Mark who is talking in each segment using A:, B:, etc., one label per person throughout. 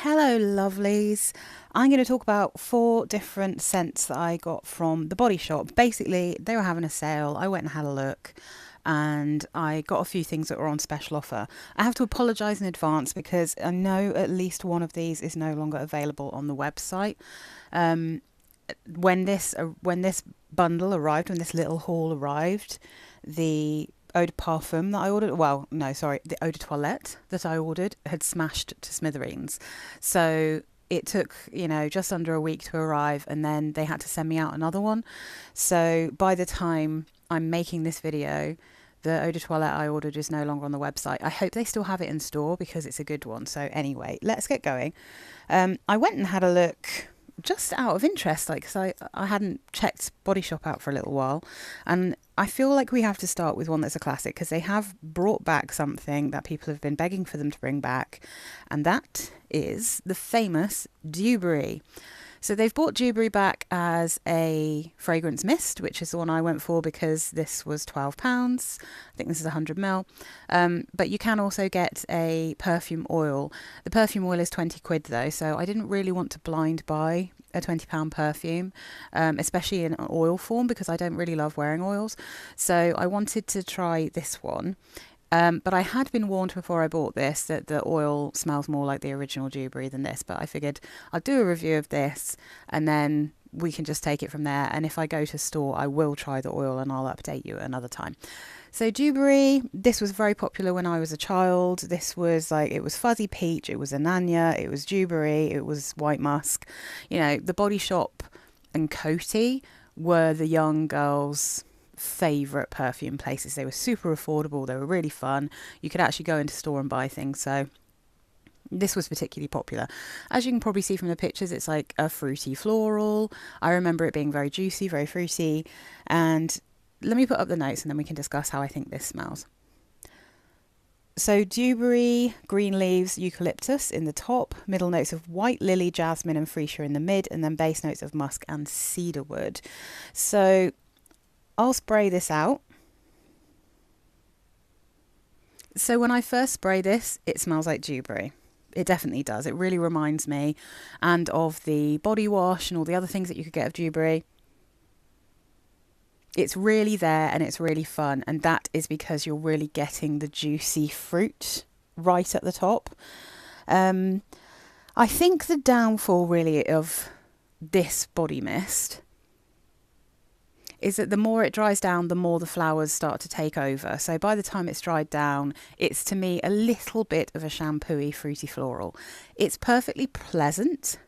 A: Hello, lovelies. I'm going to talk about 4 different scents that I got from the Body Shop. Basically, they were having a sale. I went and had a look and I got a few things that were on special offer. I have to apologise in advance because I know at least one of these is no longer available on the website. Um, when this bundle arrived, when this little haul arrived, the eau de parfum that I ordered, well, no, sorry, the eau de toilette that I ordered had smashed to smithereens. So it took, just under a week to arrive, and then they had to send me out another one. So by the time I'm making this video, the eau de toilette I ordered is no longer on the website. I hope they still have it in store because it's a good one. So anyway, let's get going. I went and had a look just out of interest, like, because I hadn't checked Body Shop out for a little while, and I feel like we have to start with one that's a classic because they have brought back something that people have been begging for them to bring back, and that is the famous Dewberry. So they've brought Dewberry back as a fragrance mist, which is the one I went for because this was £12. I think this is 100 ml. But you can also get a perfume oil. The perfume oil is 20 quid though, so I didn't really want to blind buy a £20 perfume, especially in an oil form because I don't really love wearing oils. So I wanted to try this one. But I had been warned before I bought this that the oil smells more like the original Dewberry than this. But I figured I'd do a review of this and then we can just take it from there. And if I go to store, I will try the oil and I'll update you another time. So Dewberry, this was very popular when I was a child. This was like, it was fuzzy peach, it was Ananya, it was Dewberry, it was white musk. The Body Shop and Coty were the young girls' favourite perfume places. They were super affordable, they were really fun. You could actually go into store and buy things, so this was particularly popular. As you can probably see from the pictures, it's like a fruity floral. I remember it being very juicy, very fruity. And let me put up the notes and then we can discuss how I think this smells. So Dewberry, green leaves, eucalyptus in the top, middle notes of white lily, jasmine and freesia in the mid, and then base notes of musk and cedarwood. So I'll spray this out. So when I first spray this, it smells like Dewberry. It definitely does. It really reminds me and of the body wash and all the other things that you could get of Dewberry. It's really there and it's really fun, and that is because you're really getting the juicy fruit right at the top. I think the downfall really of this body mist is that the more it dries down, the more the flowers start to take over. So by the time it's dried down, it's to me a little bit of a shampooey, fruity floral. It's perfectly pleasant,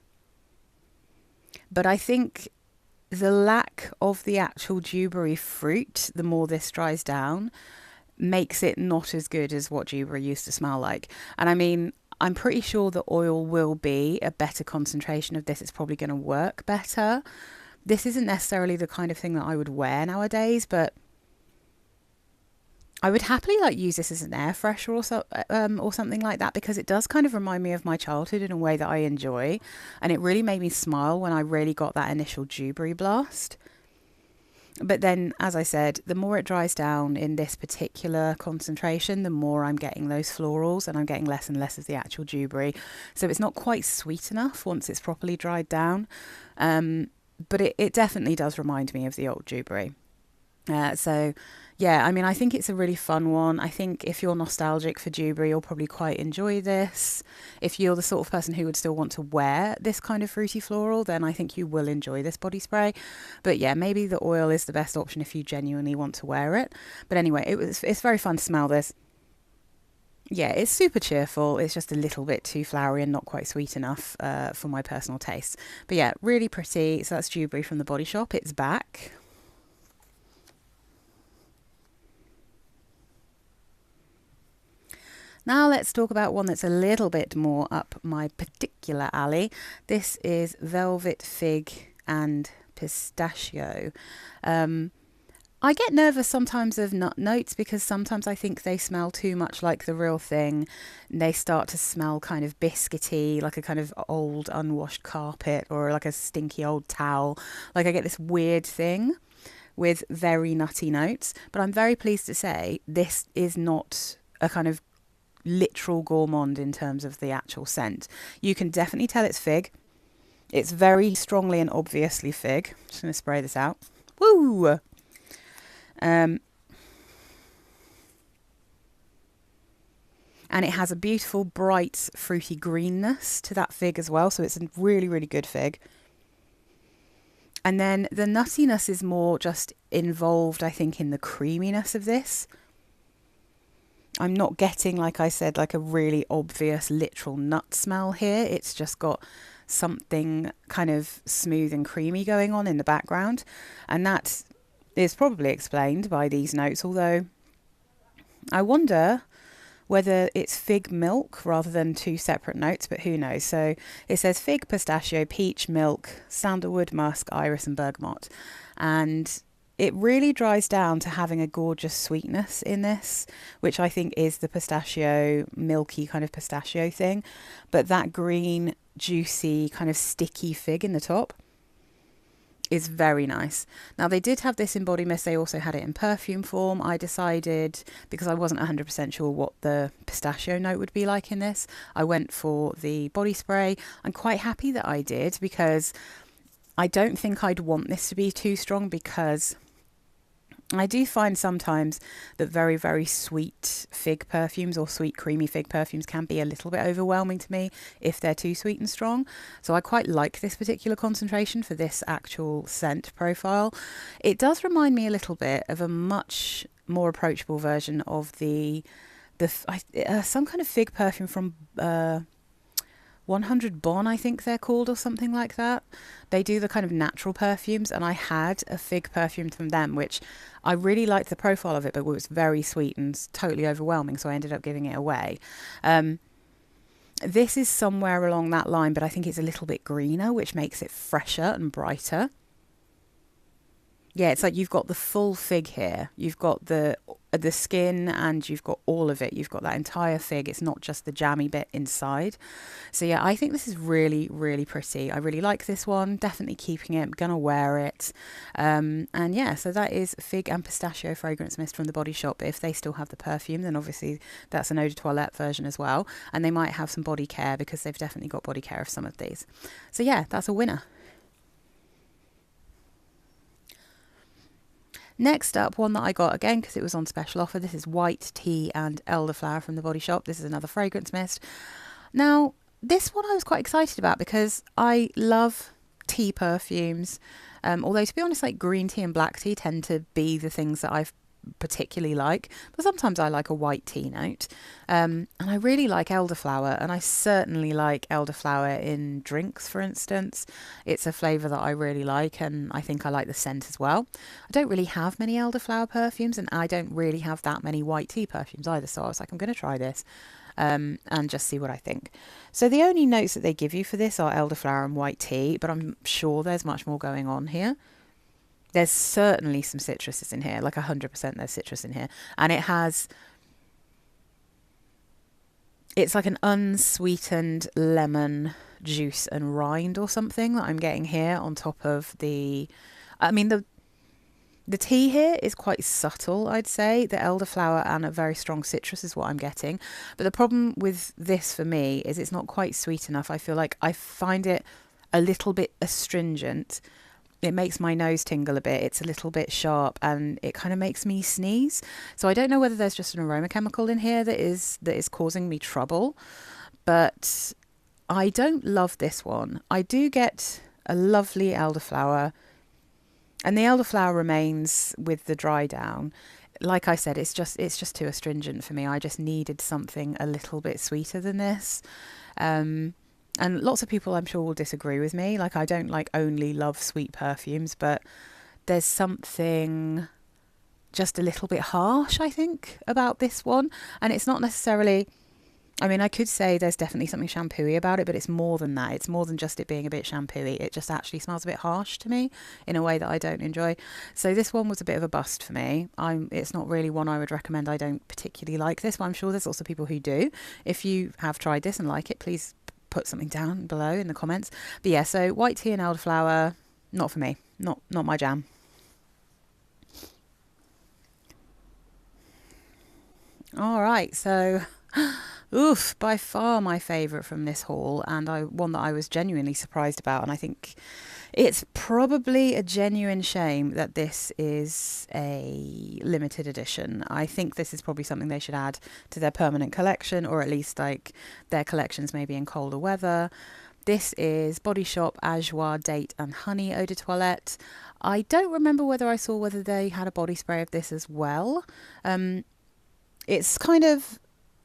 A: but I think the lack of the actual Dewberry fruit, the more this dries down, makes it not as good as what Dewberry used to smell like. And I mean, I'm pretty sure the oil will be a better concentration of this. It's probably going to work better. This isn't necessarily the kind of thing that I would wear nowadays, but I would happily use this as an air fresher or something like that, because it does kind of remind me of my childhood in a way that I enjoy, and it really made me smile when I really got that initial Dewberry blast. But then, as I said, the more it dries down in this particular concentration, the more I'm getting those florals and I'm getting less and less of the actual Dewberry. So it's not quite sweet enough once it's properly dried down. But it definitely does remind me of the old Dewberry. So, yeah, I mean, I think it's a really fun one. I think if you're nostalgic for Dewberry, you'll probably quite enjoy this. If you're the sort of person who would still want to wear this kind of fruity floral, then I think you will enjoy this body spray. But yeah, maybe the oil is the best option if you genuinely want to wear it. But anyway, it's very fun to smell this. Yeah, it's super cheerful. It's just a little bit too flowery and not quite sweet enough for my personal taste. But yeah, really pretty. So that's Dewberry from the Body Shop. It's back. Now let's talk about one that's a little bit more up my particular alley. This is Velvet Fig and Pistachio. I get nervous sometimes of nut notes because sometimes I think they smell too much like the real thing. They start to smell kind of biscuity, like a kind of old unwashed carpet or like a stinky old towel. Like I get this weird thing with very nutty notes. But I'm very pleased to say this is not a kind of literal gourmand in terms of the actual scent. You can definitely tell it's fig. It's very strongly and obviously fig. Just going to spray this out. Woo! And it has a beautiful, bright, fruity greenness to that fig as well. So it's a really, really good fig. And then the nuttiness is more just involved, I think, in the creaminess of this. I'm not getting, like I said, like a really obvious literal nut smell here. It's just got something kind of smooth and creamy going on in the background. And that is probably explained by these notes, although I wonder whether it's fig milk rather than two separate notes, but who knows. So it says fig, pistachio, peach, milk, sandalwood, musk, iris and bergamot. And it really dries down to having a gorgeous sweetness in this, which I think is the pistachio, milky kind of pistachio thing. But that green, juicy, kind of sticky fig in the top is very nice. Now, they did have this in body mist. They also had it in perfume form. I decided, because I wasn't 100% sure what the pistachio note would be like in this, I went for the body spray. I'm quite happy that I did, because I don't think I'd want this to be too strong, because I do find sometimes that very, very sweet fig perfumes or sweet creamy fig perfumes can be a little bit overwhelming to me if they're too sweet and strong. So I quite like this particular concentration for this actual scent profile. It does remind me a little bit of a much more approachable version of some kind of fig perfume from 100 Bon, I think they're called, or something like that. They do the kind of natural perfumes, and I had a fig perfume from them, which I really liked the profile of it, but it was very sweet and totally overwhelming, so I ended up giving it away. This is somewhere along that line, but I think it's a little bit greener, which makes it fresher and brighter. Yeah, it's like you've got the full fig here. You've got the skin, and you've got all of it. You've got that entire fig. It's not just the jammy bit inside. So yeah, I think this is really, really pretty. I really like this one. Definitely keeping it. I'm gonna wear it. And yeah, so that is Fig and Pistachio Fragrance Mist from the Body Shop. But if they still have the perfume, then obviously that's an eau de toilette version as well. And they might have some body care, because they've definitely got body care of some of these. So yeah, that's a winner. Next up, one that I got again because it was on special offer. This is White Tea and Elderflower from the Body Shop. This is another fragrance mist. Now, this one I was quite excited about because I love tea perfumes. Although, to be honest, like green tea and black tea tend to be the things that I've particularly like, but sometimes I like a white tea note, and I really like elderflower, and I certainly like elderflower in drinks, for instance. It's a flavour that I really like, and I think I like the scent as well. I don't really have many elderflower perfumes, and I don't really have that many white tea perfumes either, so I was like, I'm going to try this and just see what I think. So the only notes that they give you for this are elderflower and white tea, but I'm sure there's much more going on here. There's certainly some citruses in here, like 100% there's citrus in here. And it's like an unsweetened lemon juice and rind or something that I'm getting here on top of the tea here is quite subtle, I'd say. The elderflower and a very strong citrus is what I'm getting. But the problem with this for me is it's not quite sweet enough. I feel like I find it a little bit astringent. It makes my nose tingle a bit. It's a little bit sharp, and it kind of makes me sneeze. So I don't know whether there's just an aroma chemical in here that is causing me trouble. But I don't love this one. I do get a lovely elderflower, and the elderflower remains with the dry down. Like I said, it's just too astringent for me. I just needed something a little bit sweeter than this. And lots of people, I'm sure, will disagree with me. Like, I don't only love sweet perfumes, but there's something just a little bit harsh, I think, about this one. And it's not necessarily, I mean, I could say there's definitely something shampooey about it, but it's more than that. It's more than just it being a bit shampooey. It just actually smells a bit harsh to me in a way that I don't enjoy. So this one was a bit of a bust for me. It's not really one I would recommend. I don't particularly like this, but I'm sure there's also people who do. If you have tried this and like it, please put something down below in the comments. But yeah, so white tea and elderflower, not for me. Not my jam. All right, so Oof, by far my favourite from this haul, and one that I was genuinely surprised about. And I think it's probably a genuine shame that this is a limited edition. I think this is probably something they should add to their permanent collection, or at least like their collections maybe in colder weather. This is Body Shop Ajwa Date and Honey Eau de Toilette. I don't remember whether they had a body spray of this as well. It's kind of,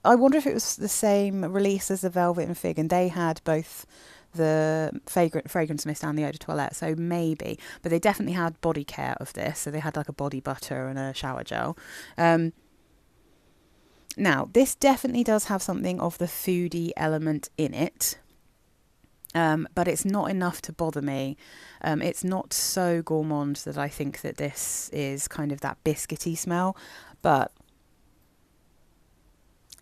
A: I wonder if it was the same release as the Velvet and Fig, and they had both the fragrance mist and the eau de toilette, so maybe, but they definitely had body care of this, so they had like a body butter and a shower gel. Now this definitely does have something of the foodie element in it, but it's not enough to bother me. It's not so gourmand that I think that this is kind of that biscuity smell, but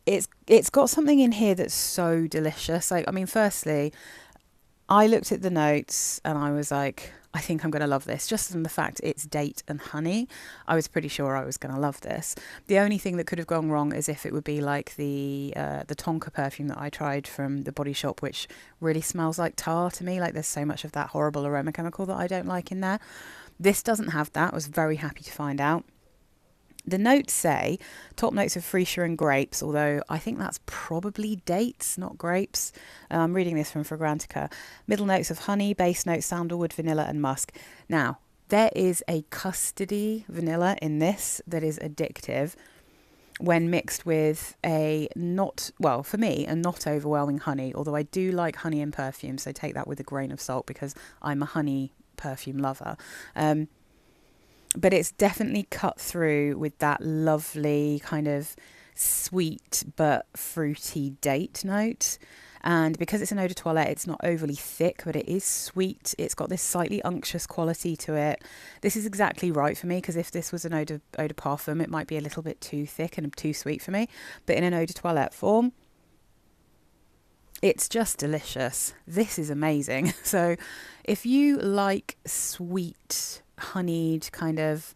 A: it's got something in here that's so delicious. Like, I mean, firstly, I looked at the notes and I was like, I think I'm going to love this. Just from the fact it's date and honey, I was pretty sure I was going to love this. The only thing that could have gone wrong is if it would be like the Tonka perfume that I tried from the Body Shop, which really smells like tar to me. Like, there's so much of that horrible aroma chemical that I don't like in there. This doesn't have that. I was very happy to find out. The notes say top notes of freesia and grapes, although I think that's probably dates, not grapes. I'm reading this from Fragrantica. Middle notes of honey, base notes sandalwood, vanilla and musk. Now, there is a custardy vanilla in this that is addictive when mixed with a not, well, for me, a not overwhelming honey, although I do like honey in perfume, so take that with a grain of salt because I'm a honey perfume lover. But it's definitely cut through with that lovely kind of sweet but fruity date note. And because it's an eau de toilette, it's not overly thick, but it is sweet. It's got this slightly unctuous quality to it. This is exactly right for me, because if this was an eau de parfum, it might be a little bit too thick and too sweet for me. But in an eau de toilette form, it's just delicious. This is amazing. So if you like sweet, honeyed, kind of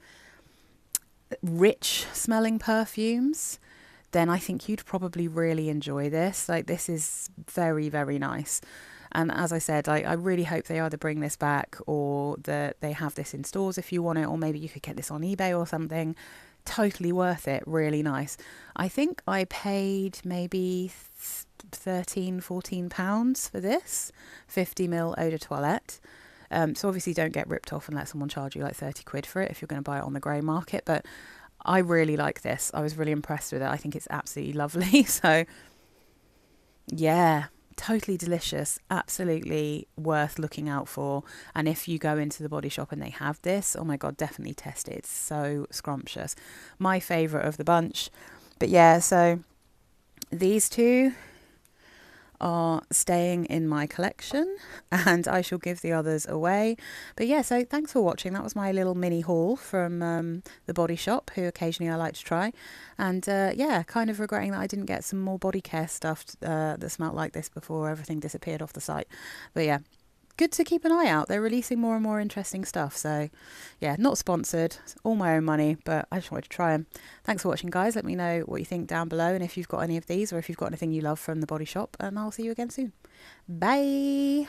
A: rich smelling perfumes, then I think you'd probably really enjoy this. Like, this is very, very nice. And as I said, I really hope they either bring this back or that they have this in stores if you want it, or maybe you could get this on eBay or something. Totally worth it. Really nice. I think I paid maybe £13-14 for this 50ml eau de toilette. So obviously don't get ripped off and let someone charge you like 30 quid for it if you're going to buy it on the grey market. But I really like this. I was really impressed with it. I think it's absolutely lovely. So yeah, totally delicious. Absolutely worth looking out for. And if you go into the Body Shop and they have this, oh my God, definitely test it. It's so scrumptious. My favourite of the bunch. But yeah, so these two are staying in my collection and I shall give the others away. But yeah, so thanks for watching. That was my little mini haul from the Body Shop, who occasionally I like to try. And yeah, kind of regretting that I didn't get some more body care stuff that smelled like this before everything disappeared off the site. But yeah, good to keep an eye out. They're releasing more and more interesting stuff. So yeah, not sponsored, it's all my own money, but I just wanted to try them. Thanks for watching, guys. Let me know what you think down below, and if you've got any of these, or if you've got anything you love from the Body Shop, and I'll see you again soon. Bye.